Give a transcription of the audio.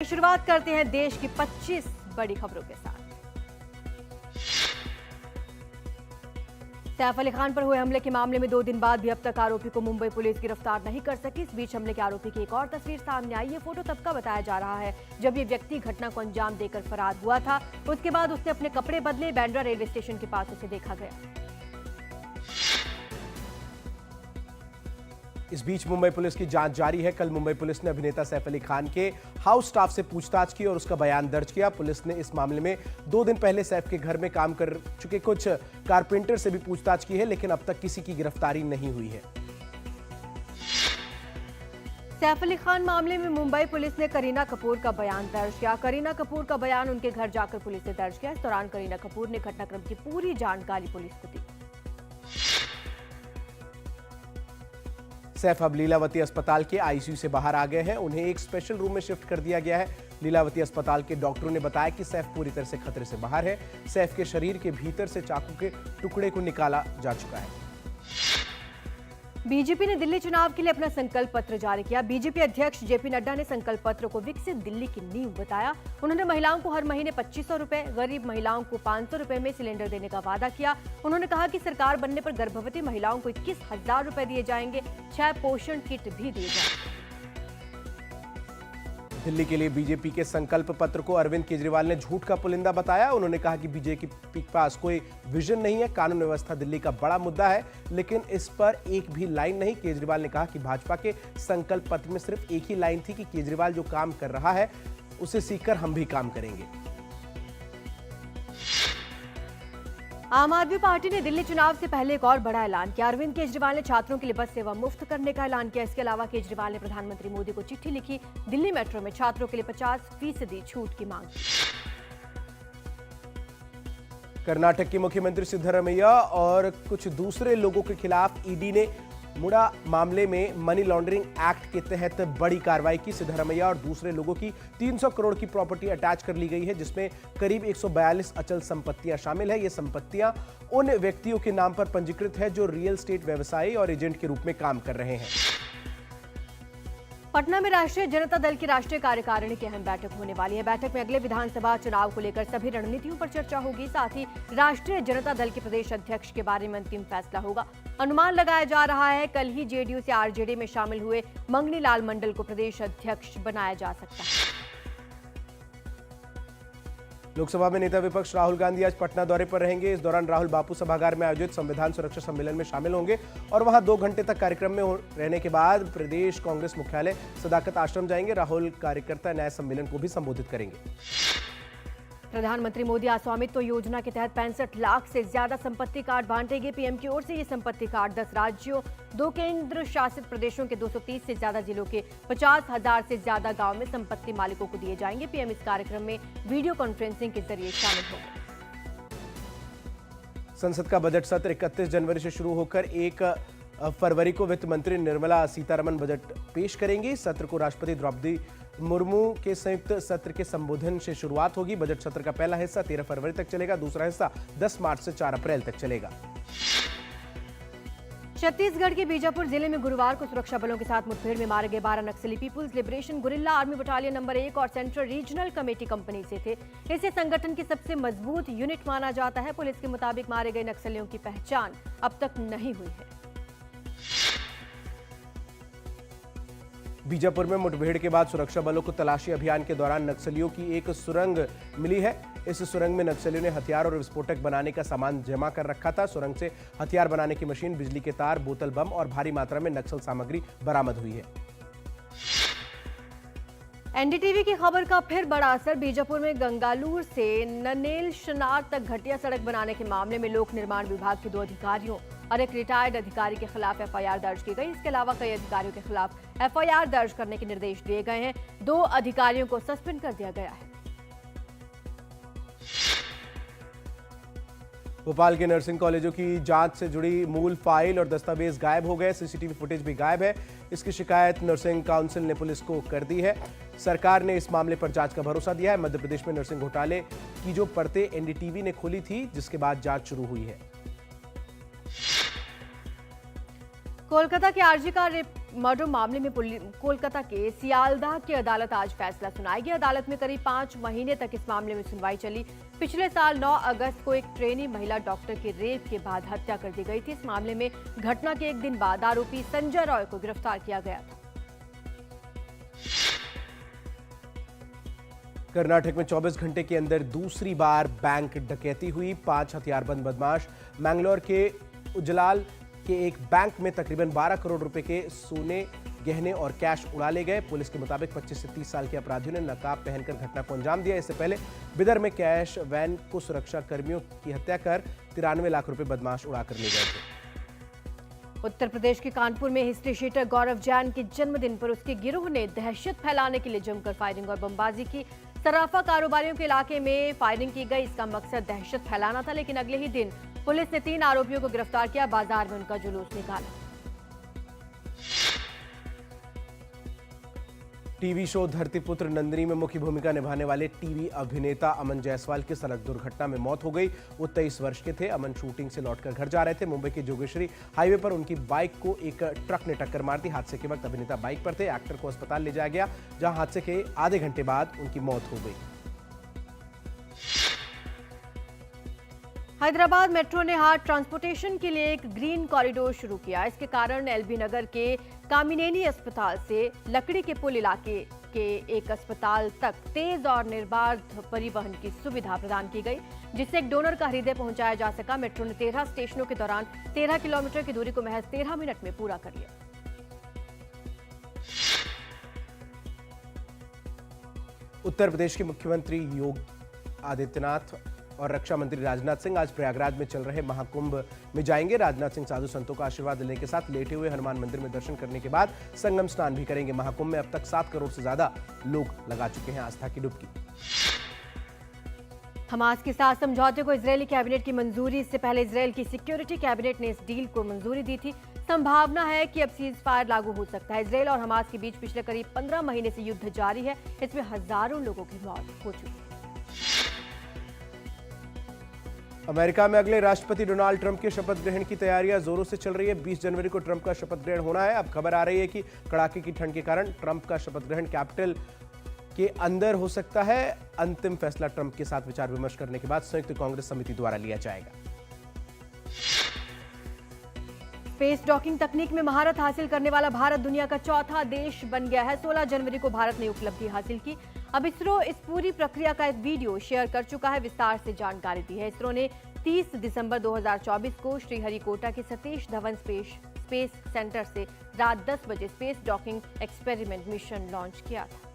शुरुआत करते हैं देश की 25 बड़ी खबरों के साथ। सैफ अली खान पर हुए हमले के मामले में 2 दिन बाद भी अब तक आरोपी को मुंबई पुलिस गिरफ्तार नहीं कर सकी। इस बीच हमले के आरोपी की एक और तस्वीर सामने आई। ये फोटो तब का बताया जा रहा है जब ये व्यक्ति घटना को अंजाम देकर फरार हुआ था। उसके बाद उसने अपने कपड़े बदले, बांद्रा रेलवे स्टेशन के पास उसे देखा गया। इस बीच मुंबई पुलिस की जांच जारी है। कल मुंबई पुलिस ने अभिनेता सैफ अली खान के हाउस स्टाफ से पूछताछ की और उसका बयान दर्ज किया। पुलिस ने इस मामले में 2 दिन पहले सैफ के घर में काम कर चुके कुछ कारपेंटर से भी पूछताछ की है, लेकिन अब तक किसी की गिरफ्तारी नहीं हुई है। सैफ अली खान मामले में मुंबई पुलिस ने करीना कपूर का बयान दर्ज किया। करीना कपूर का बयान उनके घर जाकर पुलिस ने दर्ज किया। इस दौरान करीना कपूर ने घटनाक्रम की पूरी जानकारी पुलिस को दी। सैफ अब लीलावती अस्पताल के आईसीयू से बाहर आ गए हैं। उन्हें एक स्पेशल रूम में शिफ्ट कर दिया गया है। लीलावती अस्पताल के डॉक्टरों ने बताया कि सैफ पूरी तरह से खतरे से बाहर है। सैफ के शरीर के भीतर से चाकू के टुकड़े को निकाला जा चुका है। बीजेपी ने दिल्ली चुनाव के लिए अपना संकल्प पत्र जारी किया। बीजेपी अध्यक्ष जेपी नड्डा ने संकल्प पत्र को विकसित दिल्ली की नींव बताया। उन्होंने महिलाओं को हर महीने 2500 रुपए, गरीब महिलाओं को 500 रुपए में सिलेंडर देने का वादा किया। उन्होंने कहा कि सरकार बनने पर गर्भवती महिलाओं को 21,000 रुपए दिए जाएंगे। 6 पोषण किट भी दिए जाएंगे। दिल्ली के लिए बीजेपी के संकल्प पत्र को अरविंद केजरीवाल ने झूठ का पुलिंदा बताया। उन्होंने कहा कि बीजेपी के पास कोई विजन नहीं है। कानून व्यवस्था दिल्ली का बड़ा मुद्दा है, लेकिन इस पर एक भी लाइन नहीं। केजरीवाल ने कहा कि भाजपा के संकल्प पत्र में सिर्फ एक ही लाइन थी कि केजरीवाल जो काम कर रहा है उसे सीखकर हम भी काम करेंगे। आम आदमी पार्टी ने दिल्ली चुनाव से पहले एक और बड़ा ऐलान किया। अरविंद केजरीवाल ने छात्रों के लिए बस सेवा मुफ्त करने का ऐलान किया। इसके अलावा केजरीवाल ने प्रधानमंत्री मोदी को चिट्ठी लिखी। दिल्ली मेट्रो में छात्रों के लिए 50% छूट की मांग की। कर्नाटक के मुख्यमंत्री सिद्धरमैया और कुछ दूसरे लोगों के खिलाफ ईडी ने मुड़ा मामले में मनी लॉन्ड्रिंग एक्ट के तहत बड़ी कार्रवाई की। सिद्धरमैया और दूसरे लोगों की 300 करोड़ की प्रॉपर्टी अटैच कर ली गई है, जिसमें करीब 142 अचल संपत्तियां शामिल है। ये संपत्तियां उन व्यक्तियों के नाम पर पंजीकृत है जो रियल एस्टेट व्यवसायी और एजेंट के रूप में काम कर रहे हैं। पटना में राष्ट्रीय जनता दल की राष्ट्रीय कार्यकारिणी की अहम बैठक होने वाली है। बैठक में अगले विधानसभा चुनाव को लेकर सभी रणनीतियों पर चर्चा होगी। साथ ही राष्ट्रीय जनता दल के प्रदेश अध्यक्ष के बारे में अंतिम फैसला होगा। अनुमान लगाया जा रहा है कल ही जेडीयू से आरजेडी में शामिल हुए मंगनी लाल मंडल को प्रदेश अध्यक्ष बनाया जा सकता है। लोकसभा में नेता विपक्ष राहुल गांधी आज पटना दौरे पर रहेंगे। इस दौरान राहुल बापू सभागार में आयोजित संविधान सुरक्षा सम्मेलन में शामिल होंगे और वहां 2 घंटे तक कार्यक्रम में रहने के बाद प्रदेश कांग्रेस मुख्यालय सदाकत आश्रम जाएंगे। राहुल कार्यकर्ता न्याय सम्मेलन को भी संबोधित करेंगे। प्रधानमंत्री मोदी आज स्वामित्व योजना के तहत 65 लाख से ज्यादा संपत्ति कार्ड बांटेंगे। पीएम की ओर से ये संपत्ति कार्ड 10 राज्यों, 2 केंद्र शासित प्रदेशों के 230 से ज्यादा जिलों के 50,000 से ज्यादा गांव में संपत्ति मालिकों को दिए जाएंगे। पीएम इस कार्यक्रम में वीडियो कॉन्फ्रेंसिंग के जरिए शामिल होंगे। संसद का बजट सत्र 31 जनवरी से शुरू होकर 1 फरवरी को वित्त मंत्री निर्मला सीतारमण बजट पेश करेंगी। सत्र को राष्ट्रपति द्रौपदी मुर्मू के संयुक्त सत्र के संबोधन से शुरुआत होगी। बजट सत्र का पहला हिस्सा 13 फरवरी तक चलेगा। दूसरा हिस्सा 10 मार्च से 4 अप्रैल तक चलेगा। छत्तीसगढ़ के बीजापुर जिले में गुरुवार को सुरक्षा बलों के साथ मुठभेड़ में मारे गए 12 नक्सली people's liberation guerrilla army battalion number 1 और सेंट्रल रीजनल कमेटी कंपनी से थे। इसे संगठन की सबसे मजबूत यूनिट माना जाता है। पुलिस के मुताबिक मारे गए नक्सलियों की पहचान अब तक नहीं हुई है। बीजापुर में मुठभेड़ के बाद सुरक्षा बलों को तलाशी अभियान के दौरान नक्सलियों की एक सुरंग मिली है। इस सुरंग में नक्सलियों ने हथियार और विस्फोटक बनाने का सामान जमा कर रखा था। सुरंग से हथियार बनाने की मशीन, बिजली के तार, बोतल बम और भारी मात्रा में नक्सल सामग्री बरामद हुई है। एनडीटीवी की खबर का फिर बड़ा असर। बीजापुर में गंगालूर से ननेल शनार तक घटिया सड़क बनाने के मामले में लोक निर्माण विभाग के 2 अधिकारियों और एक रिटायर्ड अधिकारी के खिलाफ एफआईआर दर्ज की गई। इसके अलावा कई अधिकारियों के खिलाफ एफआईआर दर्ज करने के निर्देश दिए गए हैं। 2 अधिकारियों को सस्पेंड कर दिया गया है। भोपाल के नर्सिंग कॉलेजों की जांच से जुड़ी मूल फाइल और दस्तावेज गायब हो गए। सीसीटीवी फुटेज भी गायब है। इसकी शिकायत नर्सिंग काउंसिल ने पुलिस को कर दी है। सरकार ने इस मामले पर जांच का भरोसा दिया है। मध्य प्रदेश में नर्सिंग घोटाले की जो परतें एनडीटीवी ने खोली थी, जिसके बाद जांच शुरू हुई है। कोलकाता के आरजी का मर्डर मामले में कोलकाता के सियालदाह की अदालत आज फैसला सुनाएगी। अदालत में करीब 5 महीने तक इस मामले में सुनवाई चली। पिछले साल 9 अगस्त को एक ट्रेनी महिला डॉक्टर के रेप के बाद हत्या कर दी गई थी। इस मामले में घटना के एक दिन बाद आरोपी संजय रॉय को गिरफ्तार किया गया था। कर्नाटक में 24 घंटे के अंदर दूसरी बार बैंक डकैती हुई। 5 हथियारबंद बदमाश मैंगलोर के उजलाल के एक बैंक में तकरीबन 12 करोड़ रुपए के सोने, गहने और कैश उड़ा ले गए। पुलिस के मुताबिक 25 से 30 साल के अपराधियों ने नकाब पहनकर घटना को अंजाम दिया। इससे पहले बिदर में कैश वैन को सुरक्षा कर्मियों की हत्या कर 93 लाख रुपए बदमाश उड़ाकर ले गए थे। उत्तर प्रदेश के कानपुर में हिस्ट्री शीटर गौरव जैन के जन्मदिन पर उसके गिरोह ने दहशत फैलाने के लिए जमकर फायरिंग और बमबाजी की। सराफा कारोबारियों के इलाके में फायरिंग की गई। इसका मकसद दहशत फैलाना था, लेकिन अगले ही दिन पुलिस ने 3 आरोपियों को गिरफ्तार किया। बाजार में उनका जुलूस निकाला। टीवी शो धरतीपुत्र नंदिनी में मुख्य भूमिका निभाने वाले टीवी अभिनेता अमन जायसवाल की सड़क दुर्घटना में मौत हो गई। वो 23 वर्ष के थे। अमन शूटिंग से लौटकर घर जा रहे थे। मुंबई के जोगेश्वरी हाईवे पर उनकी बाइक को एक ट्रक ने टक्कर मार दी। हादसे के वक्त अभिनेता बाइक पर थे। एक्टर को अस्पताल ले जाया गया, जहां हादसे के आधे घंटे बाद उनकी मौत हो गई। हैदराबाद मेट्रो ने हार्ट ट्रांसपोर्टेशन के लिए एक ग्रीन कॉरिडोर शुरू किया। इसके कारण एलबी नगर के कामिनेनी अस्पताल से लकड़ी के पुल इलाके के एक अस्पताल तक तेज और निर्बाध परिवहन की सुविधा प्रदान की गई, जिससे एक डोनर का हृदय पहुंचाया जा सका। मेट्रो ने 13 स्टेशनों के दौरान 13 किलोमीटर की दूरी को महज 13 मिनट में पूरा कर लिया। उत्तर प्रदेश के मुख्यमंत्री योगी आदित्यनाथ और रक्षा मंत्री राजनाथ सिंह आज प्रयागराज में चल रहे महाकुंभ में जाएंगे। राजनाथ सिंह साधु संतों का आशीर्वाद लेने के साथ लेटे हुए हनुमान मंदिर में दर्शन करने के बाद संगम स्नान भी करेंगे। महाकुंभ में अब तक 7 करोड़ से ज्यादा लोग लगा चुके हैं आस्था की डुबकी। हमास के साथ समझौते को इजरायली कैबिनेट की मंजूरी। इससे पहले इजरायल की सिक्योरिटी कैबिनेट ने इस डील को मंजूरी दी थी। संभावना है कि अब सीज फायर लागू हो सकता है। इजरायल और हमास के बीच पिछले करीब 15 महीने से युद्ध जारी है। इसमें हजारों लोगों की मौत हो चुकी है। अमेरिका में अगले राष्ट्रपति डोनाल्ड ट्रंप के शपथ ग्रहण की तैयारियां जोरों से चल रही है। 20 जनवरी को ट्रंप का शपथ ग्रहण होना है। अब खबर आ रही है कि कड़ाके की ठंड के कारण ट्रंप का शपथ ग्रहण कैपिटल के अंदर हो सकता है। अंतिम फैसला ट्रंप के साथ विचार विमर्श करने के बाद संयुक्त कांग्रेस समिति द्वारा लिया जाएगा। स्पेस डॉकिंग तकनीक में महारत हासिल करने वाला भारत दुनिया का चौथा देश बन गया है। 16 जनवरी को भारत ने उपलब्धि हासिल की। अब इसरो इस पूरी प्रक्रिया का एक वीडियो शेयर कर चुका है, विस्तार से जानकारी दी है। इसरो ने 30 दिसंबर 2024 को श्रीहरिकोटा के सतीश धवन स्पेस सेंटर से रात 10 बजे space docking experiment mission launch किया था।